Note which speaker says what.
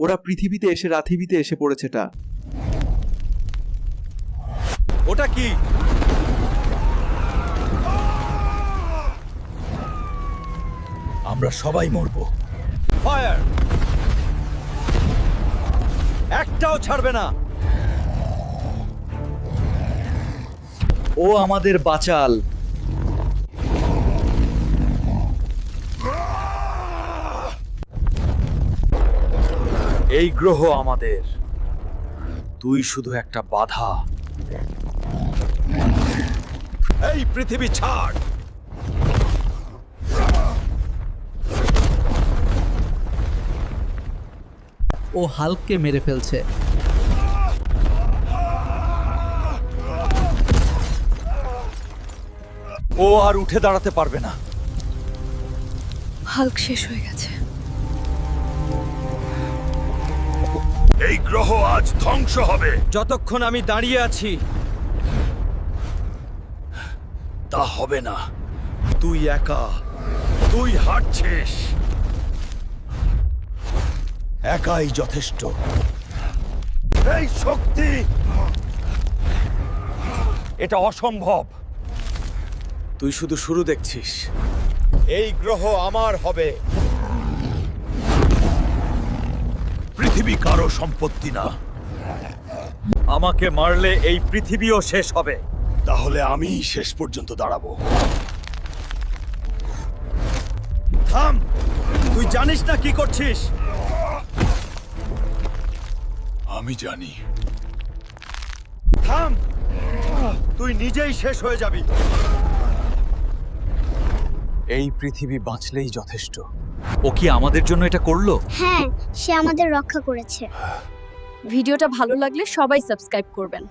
Speaker 1: ওরা রাথিবিতে এসে পড়েছেটা।
Speaker 2: ওটা কি?
Speaker 3: আমরা সবাই মরব।
Speaker 2: ফায়ার! একটাও ছাড়বে না।
Speaker 3: ও আমাদের বাঁচাল। এই গ্রহ আমাদের, তুই শুধু একটা বাধা।
Speaker 2: এই পৃথিবী ছাড়।
Speaker 4: ও হাল্ককে মেরে ফেলছে।
Speaker 2: ও আর উঠে দাঁড়াতে পারবে না।
Speaker 5: হাল্ক শেষ হয়ে গেছে।
Speaker 3: এই গ্রহ আজ ধ্বংস হবে।
Speaker 2: যতক্ষণ আমি দাঁড়িয়ে আছি
Speaker 3: তা হবে না। তুই একা, তুই হারছিস। একাই যথেষ্ট। এই শক্তি,
Speaker 2: এটা অসম্ভব।
Speaker 3: তুই শুধু শুরু দেখছিস।
Speaker 2: এই গ্রহ আমার হবে।
Speaker 3: পৃথিবী কারো সম্পত্তি না।
Speaker 2: আমাকে মারলে এই পৃথিবীও শেষ হবে।
Speaker 3: তাহলে আমি শেষ পর্যন্ত দাঁড়াবো।
Speaker 2: থাম! তুই জানিস না কি করছিস।
Speaker 3: আমি জানি।
Speaker 2: থাম! তুই নিজেই শেষ হয়ে যাবি।
Speaker 3: এই পৃথিবী বাঁচলেই যথেষ্ট।
Speaker 2: ও কি আমাদের জন্য এটা করলো?
Speaker 6: হ্যাঁ, সে আমাদের রক্ষা করেছে।
Speaker 5: ভিডিওটা ভালো লাগলে সবাই সাবস্ক্রাইব করবেন।